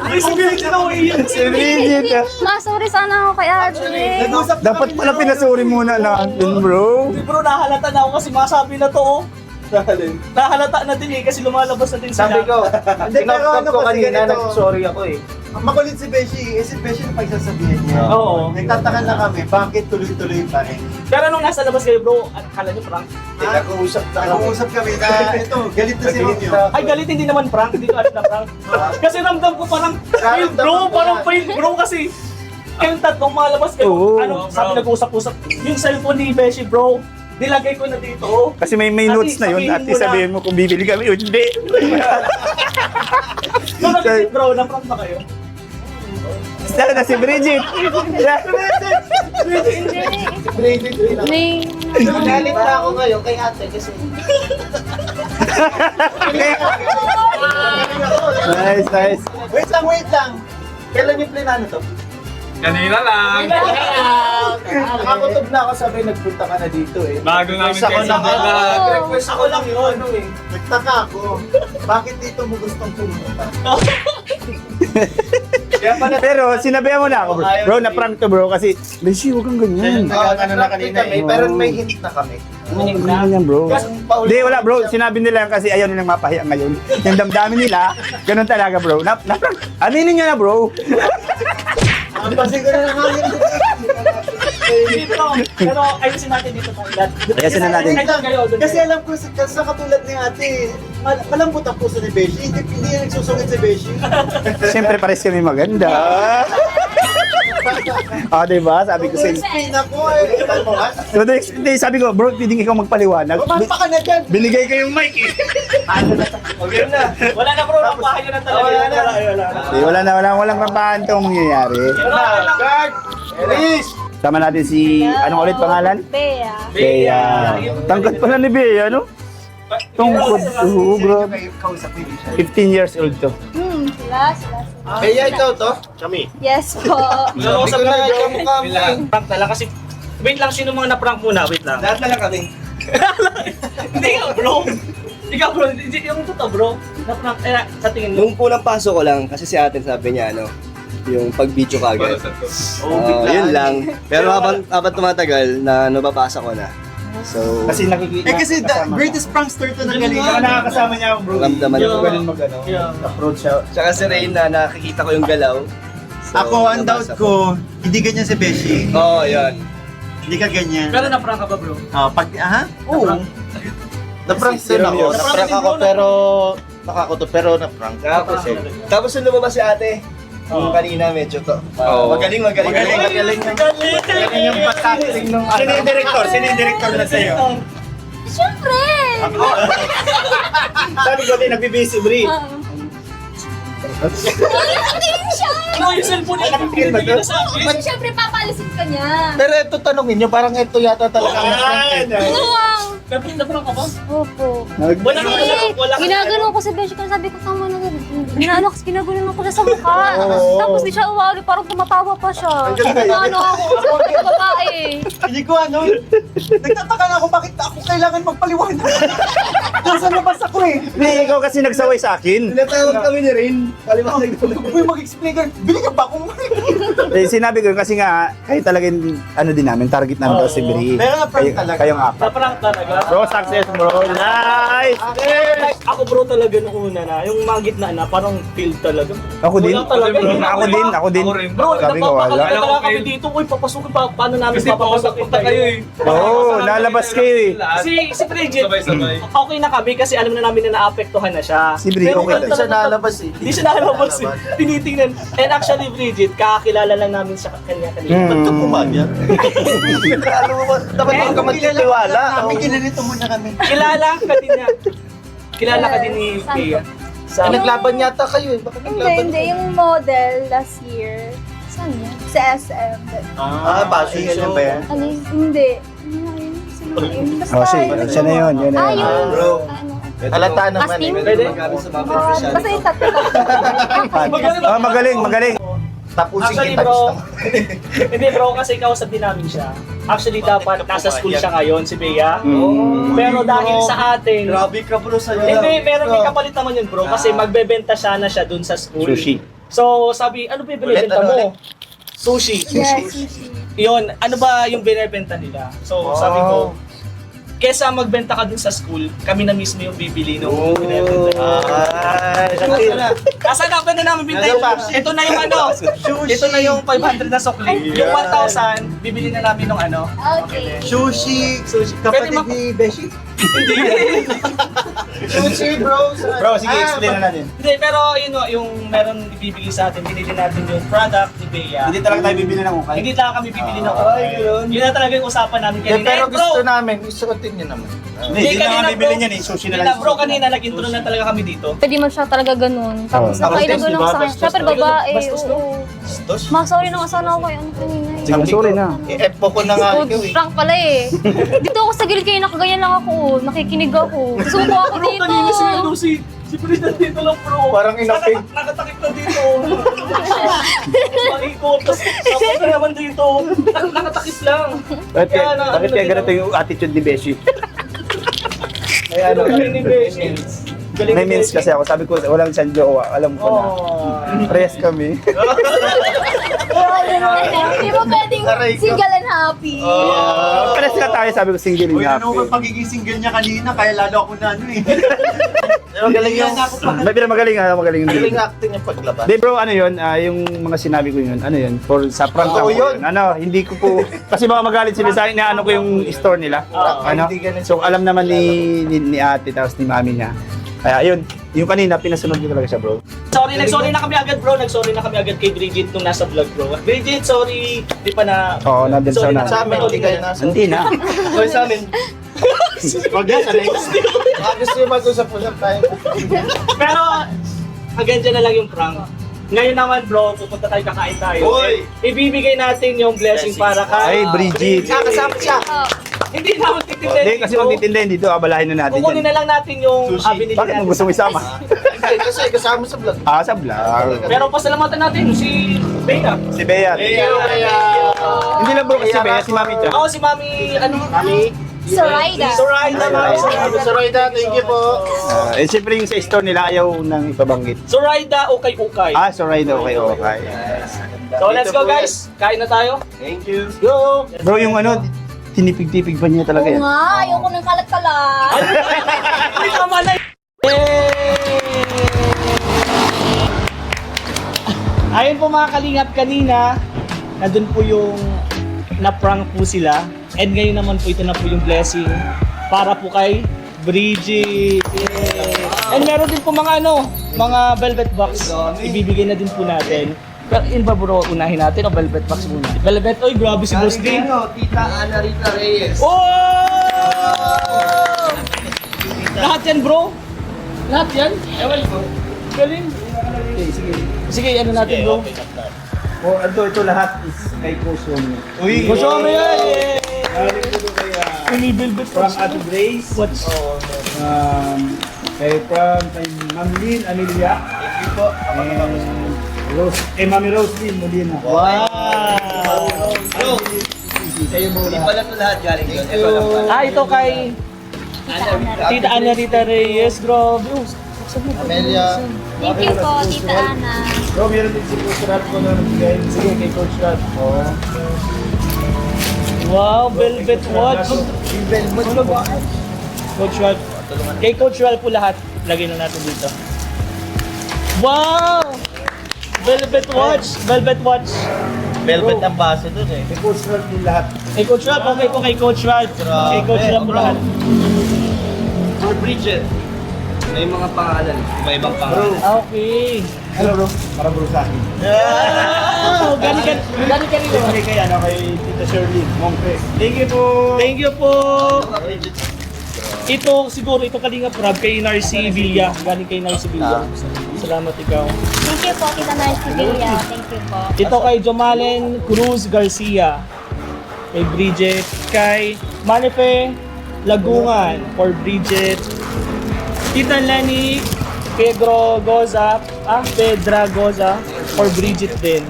Ay, si Bridget na iyan!
Si Bridget.
Sorry sana ako kay ate.
Nag-usap
Dapat pala pinasuri muna natin bro.
Bro, nahalata na ako kasi masabi na to, oh. Nahalata na din eh kasi lumalabas na din sila.
Sabi ko,
Hindi, pero
tinaptap
ano
ko
kasi
kanina,
ganito.
nag-sorry ako eh.
Ang makulit si Beshi, si Beshi na pagsasabihin niya.
Oo.
Nagtataka na kami, bakit tuloy-tuloy pa rin?
Pero nung nasa labas kayo bro, akala niyo prank?
Nag-uusap na kami.
Nag-uusap kami na ito, galit na si Romeo.
Ay, galit hindi naman prank, hindi ko alam na prank. Kasi ramdam ko parang fail bro, parang fail bro kasi kayong tatlong malabas kayo,
Oo.
ano, sabi nag-usap-usap, yung cellphone ni Beshi bro, nilagay ko na dito.
Kasi may
Ate,
notes na yun. At
sabihin mo na.
sabihin mo kung bibili kami o hindi.
Nung nag bro, na-prank ba kayo?
Sana na si Bridget.
May...
Galit na ako ngayon kay ate kasi.
Nice, nice.
Wait lang. Kailan yung plinano to?
Kanina lang.
Nakakutob na ako, sabi nagpunta ka na dito eh.
Bago namin
Request ako
kayo
lang.
sa
Request ako lang yun.
Nagtaka ako, bakit dito mo gustong pumunta?
Kaya pala,
Pero sinabihan mo na ako, bro. Bro, na-prank to, bro. Kasi, Beshi, huwag kang ganyan.
ano na kanina eh. Pero may hint na kami.
Huwag kang ganyan, bro. Hindi, wala, bro. Sinabi nila kasi ayaw nilang mapahiya ngayon. Yung damdamin nila, ganun talaga, bro. Na-prank. Aminin nyo na, bro.
Ang pasig ko na lang hangin.
Dito, pero ayusin natin dito tayo.
Ayusin na natin.
Kasi alam ko sa katulad ni ate, malambot ang puso ni Beshi. Hindi yan nagsusungit si Beshi.
Siyempre, pares kami maganda. Ah, diba? Sabi ko sa'yo.
Explain ako eh.
So, hindi, sabi ko, bro, pwedeng ikaw magpaliwanag.
Kumampa ka na dyan.
Binigay ko yung mic eh.
Okay na.
Wala na bro, napahayo na talaga.
Wala na, walang pampahan itong mangyayari.
Guard! Release!
Sama natin si, anong ulit pangalan?
Bea.
Bea. Tangkat pala ni Bea, no? Tungkod. Oo, bro.
Kausap ni Beshi.
15 years old to.
Sila.
Bea, ikaw to?
Yes po.
So,
Hindi ko na ikaw mukha mo eh.
prank na lang kasi, wait lang, sino mga na-prank muna? Wait lang.
Lahat na lang kami.
Hindi ka bro. Ikaw bro, hindi yung totoo bro. Na-prank, sa tingin mo.
Nung unang pasok ko lang, kasi si atin sabi niya, ano, yung pag-video ka agad. Yun lang. Pero habang tumatagal, na nababasa ko na. So,
Kasi nakikita.
Kasi the greatest prankster to na galing.
Saka nakakasama niya, bro.
Ramdaman
Hindi
ko.
ko ganun mag-ano. Approach siya.
Tsaka si Reyna, nakikita ko yung galaw. So,
Ako, ang doubt
nabasa
ko, hindi ganyan si Beshi.
Oo, yan.
Hindi ka ganyan.
Pero na-prank ka ba bro?
Oo.
Na-prank din ako. Na-prank ako pero nakakutob pero na-prank.
Tapos yung lumabas si ate, yung kanina medyo to. Magaling.
Magaling yung pagkakaling nung
Sino yung director? Sino yung director na sa'yo?
Siyempre!
Sabi ko din, nagbibisi, Bri.
Ano yung cellphone niya? Nagbibigay na sa akin.
Ba't siyempre papalisin ka niya?
Pero ito tanongin nyo, parang ito yata talaga ang na-prank eh.
Ano ang?
Na-prank ka ba?
Opo.
Wala ka wala ka.
Ginagano ko si Beshi kasi sabi ko tama na ginano kasi ginagano ko siya sa mukha. Tapos di siya uwali, parang tumatawa pa siya. Ano ako, sabi ko babae.
Hindi ko nagtataka na ako bakit ako kailangan magpaliwanag. Nasa labas ako eh.
Hindi, ikaw kasi nagsaway sa akin.
Tinatawag kami ni Rain. Paliwanag ko.
Uy, mag-explain ka. Binigyan ba akong
Sinabi ko kasi nga, kayo talagang, ano din namin, target namin daw si Bri.
Pero na-prank talaga.
Kayong apat.
Na-prank talaga.
Bro, success bro. Nice!
Like, ako bro talaga nung una na, yung mga gitna na, parang feel talaga.
Ako din.
Wala talaga.
Ako din.
Bro,
Sabi ko, wala.
napapakalaga kami dito. Uy, papasukin pa. Paano namin papapasukin kayo eh?
Oo, lalabas kayo eh.
Si Bridget, okay na kami kasi alam na namin na naapektuhan na siya.
Si Bri,
Pero
okay
Hindi siya nalabas eh.
Hindi siya nalabas eh. Tinitingnan. And actually, Bridget, kakilala lang namin sa kanya kanina.
Ba't ka pumayag? Alam mo ba, dapat huwag ka magtitiwala.
Kami, kinanito muna kami.
Kilala ka din niya. Kilala ka din ni Bea.
Sa naglaban yata kayo eh. Bakit naglaban
Hindi. Yung model last year.
Saan yan?
Sa SM.
Fashion show ba yan?
Ano yun?
Hindi. Ano yun? Sino yun? Basta
Oh, siya na yun. Yun na
Ah,
yun.
yun.
bro.
Ano?
Halata naman eh.
Casting?
Pwede magamit sa mga professional.
Basta yung tatlo.
Ah, magaling.
Tapusin
Actually
kita.
bro, hindi bro, kasi kausap din namin siya. Actually dapat nasa school siya ngayon, si Bea. Pero dahil sa atin,
Grabe ka bro sa'yo.
hindi, meron may kapalit naman yun bro, kasi magbebenta siya na siya dun sa school.
Sushi.
So sabi, ano ba yung binibenta
Ulit, ano
mo? Sushi.
Yes, sushi.
Yun, ano ba yung binibenta nila? So sabi ko, kesa magbenta ka dun sa school, kami na mismo yung bibili nung Kasi dapat na namin bintayin pa. Ito na yung ano, ito na yung 500 na sukli. Yung 1,000, bibili na namin nung ano.
Okay.
Sushi.
Pwede
Kapatid ni Beshi.
Sushi, bro.
Bro, sige, explain na natin.
Hindi, pero yun o, yung meron ibibigay sa atin, binili natin yung product ni Bea.
Hindi talaga tayo bibili ng ukay.
Hindi talaga kami bibili ng ukay. Yun na talaga yung usapan namin kanina.
Pero
Eh, bro,
gusto namin, isuotin niyo naman.
Hindi na nga bibili niyan eh. Sushi na lang.
Bro, kanina nag-intro na talaga kami dito.
Pwede mo siya talaga ganun. Tapos nakailan doon ako sa kanya. Siyempre babae, oo. Sorry na kasana ako kay ano kanina eh.
Sige, sorry na.
I-epo ko na nga ikaw eh.
Prank pala eh. Dito ako sa gilid kayo, nakaganyan lang ako. Nakikinig ako. Suko ako
Bro,
dito.
kanina si ano, si President dito lang bro.
Parang inapig.
Nakatakip na dito. Pakikot. Tapos na naman dito. Nakatakip lang.
Bakit kaya ganito yung attitude ni Beshi?
Kaya ano, galing ni Beshi.
May means kasi ako. Sabi ko, walang siyang jowa. Alam ko na. Rest kami.
Hindi mo pwedeng single and happy.
Rest ka tayo. Sabi ko, single
Uy,
nga.
ano ba pagiging single niya kanina? Kaya lalo ako na ano eh.
Pero galing yung
May magaling ha, magaling yung
galing acting yung paglabas.
Hindi bro, ano yun, yung mga sinabi ko yun, ano yun, for sa prank
Oo,
lang ko
yun.
yun. Ano, hindi ko po, kasi baka magalit sila sa akin na ano ko yung store nila. Ano,
hindi ganun.
so alam naman ni ate, tapos ni mami niya. Kaya yun, yung kanina, pinasunod ko talaga siya bro.
Sorry, nag-sorry na kami agad bro. Nag-sorry na kami agad kay Bridget nung nasa vlog bro. Bridget, sorry. Di pa na...
Oo, nandun
Sorry
sa
na
Sa amin, hindi kayo nasa.
Hindi na.
Sorry sa amin. Wag yan, sa next. Baka gusto yung mag-usap-usap tayo.
Pero, agad dyan na lang yung prank. Ngayon naman bro, pupunta tayo, kakain tayo.
Hoy!
Ibibigay natin yung blessing para kay...
Ay, Bridget.
Kasama siya. Hindi na magtitindig.
Hindi, kasi magtitindahin dito, abalahin na natin
Kukunin
yan.
na lang natin yung binili
Bakit mo
natin.
gusto mo isama?
Hindi, kasi kasama sa vlog.
Sa vlog.
Pero pasalamatan natin si Bea.
Si Bea. Hindi lang bro, kasi si Bea, si mami siya.
Ako si Mami, ano? Mami?
Zoraida.
Zoraida, Mami.
Zoraida, thank you po.
Siyempre yung sa store nila, ayaw nang ipabanggit.
Zoraida, ukay-ukay.
Sorry daw, okay.
So let's go guys. Kain na tayo.
Thank you.
Go!
Bro, yung ano, tinipig-tipig pa niya talaga
Oo
yan.
nga, ayoko ng kalat-kalat.
Uy, tama na! Ayun po mga kalingap kanina, nandun po yung na-prank po sila. And ngayon naman po ito na po yung blessing para po kay Bridget. Yay! And meron din po mga mga velvet box. Ibibigay na din po natin. Pero yun ba bro, unahin natin o velvet box muna? Velvet, oy grabe si Boss D.
Tita Ana Rita Reyes.
Oh! Lahat yan bro? Lahat yan? Ewan ko. Galing. Sige, ano natin bro?
Ito lahat is kay Kusumi.
Uy!
Gusto mo yan eh!
May velvet from Ate Grace.
What's...
Kay Ma'am Lynn Amelia.
Thank you po.
Mami Roslyn Molina.
Wow!
Sa'yo mo
Hindi pala ito lahat galing doon. Ito lang pala.
Ito kay Tita Ana Rita Reyes. Grabe.
Amelia.
Thank you po, Tita Ana.
Bro, meron din si Coach Rad ko na nagbigay. Sige, kay Coach Rad.
Wow, velvet watch. Coach Ralph. Kay Coach Ralph po lahat. Lagay na natin dito. Wow! Velvet watch. Velvet watch.
Velvet ang baso doon eh.
Kay Coach Rad din lahat.
Kay Coach Ralph. Okay po kay Coach Ralph. Kay Coach Ralph po lahat.
For Bridget. May mga pangalan. Iba-ibang pangalan.
Okay.
Hello bro, para bro sa akin.
Wow! Galing ka rin.
Kay kay Tita Shirley, Mongke. Thank you po.
Thank you po. Ito siguro, ito Kalingap Rob kay Narcy Villa. Galing kay Narcy Villa. Salamat ikaw.
Thank you po, Tita Narcy Villa. Thank you po.
Ito kay Jomalen Cruz Garcia. Kay Bridget. Kay Manife Lagungan for Bridget. Tita Lenny Pedra Goza for Bridget din.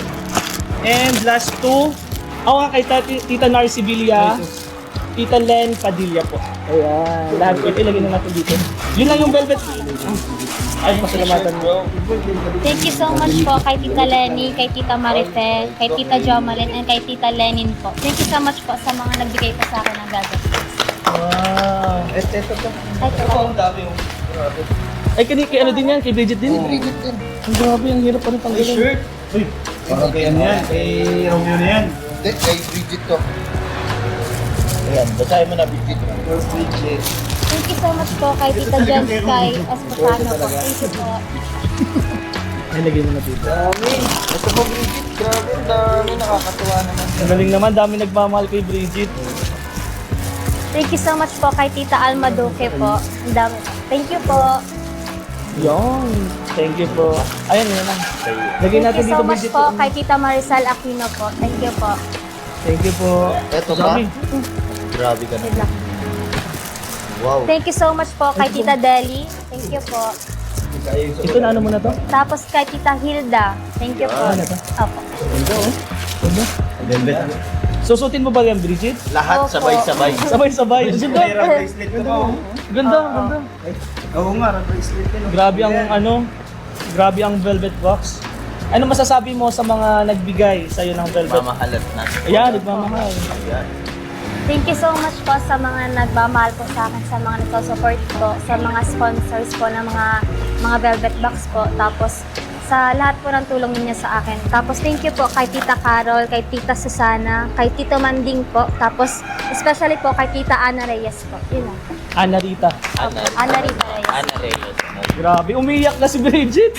And last two, kay Tita Narcy Villa. Tita Len Padilla po. Ayan. Lahat po ilagay na natin dito. Yun lang yung velvet. Ay, pasalamatan mo.
Thank you so much po kay Tita Lenny, kay Tita Marife, kay Tita Jomalyn, and kay Tita Lenin po. Thank you so much po sa mga nagbigay po sa akin ng gagastos.
Wow.
Ito to.
Ito.
Ang dami yung grabe. Ay, kay ano din yan? Kay Bridget din?
Bridget din.
Ang grabe, ang hirap pa rin tanggalin.
Shirt. Uy, parang kay ano yan, kay Romeo na yan.
Hindi, kay Bridget to. Ayan, basahin mo na Bridget. Bridget.
Thank you so much po kay Tita Jen Sky Espasano po. Thank you po.
Ay, lagyan mo na dito.
Dami. Basta po Bridget, grabe. Ang dami, nakakatuwa naman.
Ang galing naman, dami nagmamahal kay Bridget.
Thank you so much po kay Tita Alma Duque po. Ang dami po. Thank you po.
Yon. Thank you po. Ayan, yun lang. Lagyan natin
Thank you
dito,
so much
Bridget.
po kay Tita Marisol Aquino po. Thank you po.
Thank you po.
Ito ba?
Dami.
Grabe ka
Wait
na.
lang.
Wow.
Thank you so much po kay Tita Deli. Thank you po.
Ito na ano mo na to?
Tapos kay Tita Hilda. Thank you po.
Ano to?
Opo.
Ganda oh. Ganda.
Ganda.
Susutin mo ba yan, Bridget?
Lahat
Opo.
sabay-sabay.
Sabay-sabay. Ganda.
bracelet ko ba?
Ganda, ganda.
Oo nga, bracelet ko.
Grabe ang ano, grabe ang velvet box. Ano masasabi mo sa mga nagbigay sa'yo ng velvet?
Mamahalat na.
Ayan, nagmamahal.
Ayan.
Thank you so much po sa mga nagmamahal po sa akin, sa mga nagsusupport po, sa mga sponsors po ng mga velvet box po. Tapos sa lahat po ng tulong ninyo sa akin. Tapos thank you po kay Tita Carol, kay Tita Susana, kay Tito Manding po. Tapos especially po kay Tita Ana Reyes po. Yun lang.
Ana Rita.
Ana Rita Reyes.
Ana Reyes.
Grabe, umiyak na si Bridget.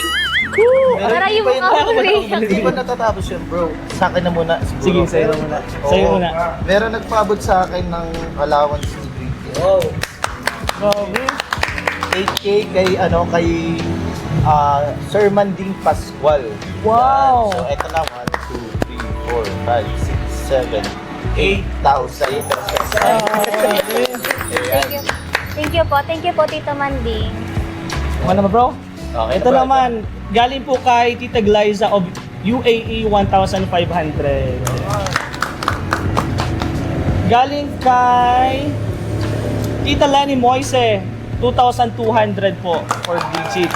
Woo!
Para yung
Hindi
mga
pa
umiyak.
Hindi pa natatapos yun, bro. Sa akin na muna.
Sige,
Siguro.
sa'yo muna.
Oo.
Sa'yo muna.
Meron nagpaabot sa akin ng allowance ni Bridget.
Grabe.
8K kay Sir Manding Pascual.
Wow.
So ito na 1, 2, 3, 4, 5, 6, 7, 8,000.
Thank you. Thank you po. Thank you po, Tito Manding.
Ano naman bro?
Okay,
Ito naman, galing po kay Tita Glyza of UAE 1,500. Galing kay Tita Lenny Moise 2,200 po for Bridget.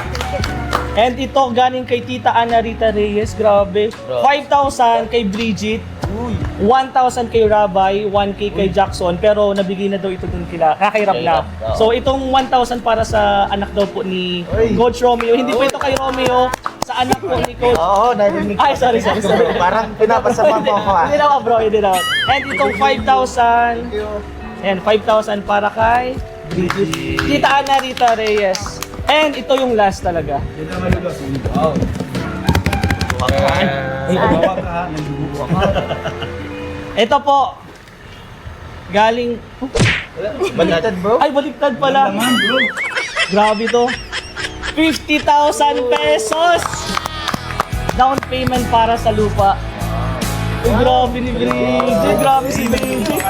And ito galing kay Tita Ana Rita Reyes, grabe. 5,000 kay Bridget. 1,000 kay Rabay, 1K kay Jackson, pero nabigay na daw ito dun kay Rab na. So itong 1,000 para sa anak daw po ni Coach Romeo. Hindi po ito kay Romeo, sa anak po ni Coach.
Oo, narinig.
Ay, sorry.
Parang pinapasama mo ako
Hindi na bro, hindi na. And itong 5,000. Ayan, 5,000 para kay Tita Ana Rita Reyes. And ito yung last talaga. Ito po. Galing...
Baliktad, bro.
Ay, baliktad pala. Grabe to. 50,000 pesos! Down payment para sa lupa. Ay, grabe ni Bridget. Grabe si Bridget.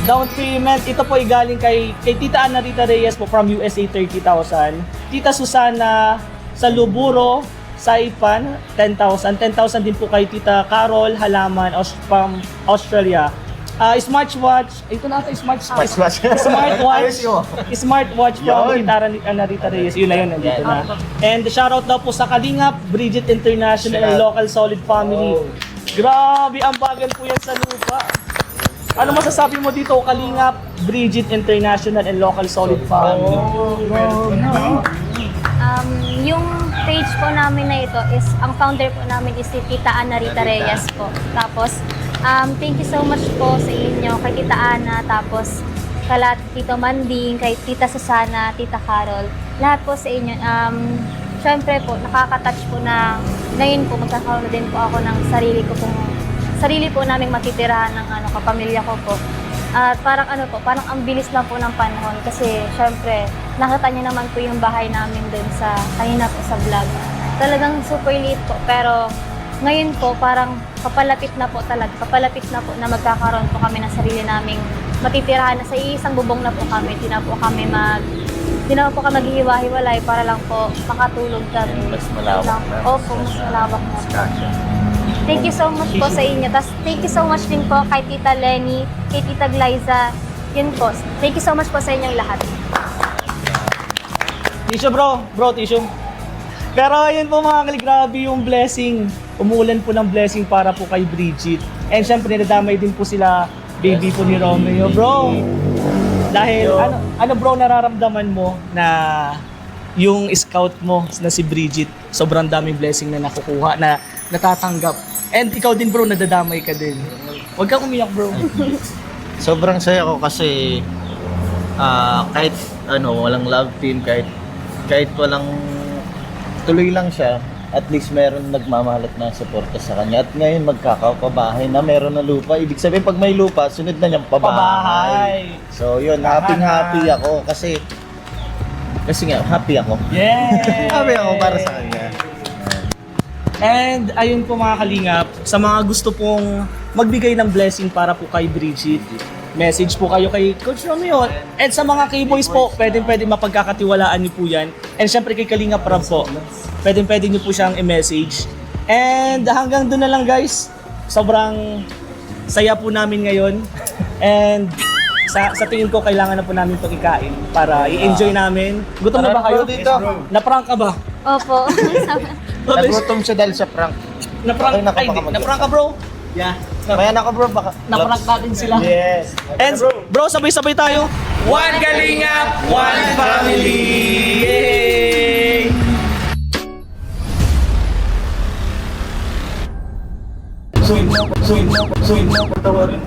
Down payment. Ito po ay galing kay Tita Ana Rita Reyes po from USA 30,000. Tita Susana sa Luburo, Saipan, 10,000. 10,000 din po kay Tita Carol Halaman from Australia. Smartwatch. Ito na ata, smartwatch. Smartwatch from Tita Ana Rita Reyes. Yun na yun, nandito na. And shoutout daw po sa Kalingap, Bridget International and Local Solid Family. Grabe, ang bagal po yan sa lupa. Ano masasabi mo dito, Kalingap, Bridget International and Local Solid Family?
Yung page po namin na ito is, ang founder po namin is si Tita Ana Rita Reyes po. Tapos, thank you so much po sa inyo, kay Tita Ana, tapos kalat Tito Manding, kay Tita Susana, Tita Carol, lahat po sa inyo. Syempre po, nakaka-touch po na ngayon po magkakaroon na din po ako ng sarili po naming matitirahan ng kapamilya ko po. At parang parang ang bilis lang po ng panahon kasi syempre nakita niyo naman po yung bahay namin dun sa kanina po sa vlog. Talagang super liit po pero ngayon po parang papalapit na po na magkakaroon po kami ng sarili naming matitirahan na sa isang bubong na po kami. Di na po kami maghihiwa-hiwalay para lang po makatulog kami.
Mas malawak na.
Opo, mas malawak na po. Thank you so much po sa inyo. Tas thank you so much din po kay Tita Lenny, kay Tita Glyza. Yun po. Thank you so much po sa inyong lahat.
Tissue bro, tissue. Pero ayun po mga kali, grabe yung blessing. Umuulan po ng blessing para po kay Bridget. And syempre nadamay din po sila baby po ni Romeo. Bro, dahil ano bro nararamdaman mo na yung scout mo na si Bridget, sobrang daming blessing na nakukuha, na natatanggap. And ikaw din bro, nadadamay ka din. Huwag kang umiyak bro.
Sobrang saya ko kasi kahit walang love team, kahit walang tuloy lang siya, at least meron nagmamahalat na suporta sa kanya. At ngayon magkakapabahay na, meron na lupa. Ibig sabihin pag may lupa, sunod na niyang pabahay. So yun, happy ako kasi nga happy ako.
Yeah!
Happy ako para sa kanya.
And ayun po mga kalingap, sa mga gusto pong magbigay ng blessing para po kay Bridget, message po kayo kay Coach Romeo. And sa mga K-Boys po, pwede mapagkakatiwalaan niyo po yan. And syempre kay Kalingap Rab po, pwede niyo po siyang i-message. And hanggang doon na lang guys, sobrang saya po namin ngayon. And sa tingin ko, kailangan na po namin itong ikain para i-enjoy namin. Gutom na ba kayo?
Dito.
Na-prank ka ba?
Opo.
Nagutom siya dahil sa prank.
Na-prank ka bro?
Yeah. Maya na ka bro, baka
Na-prank natin sila.
Yes.
And bro, sabay-sabay tayo. One Kalingap, one family! Yay!
Suwin mo, patawarin.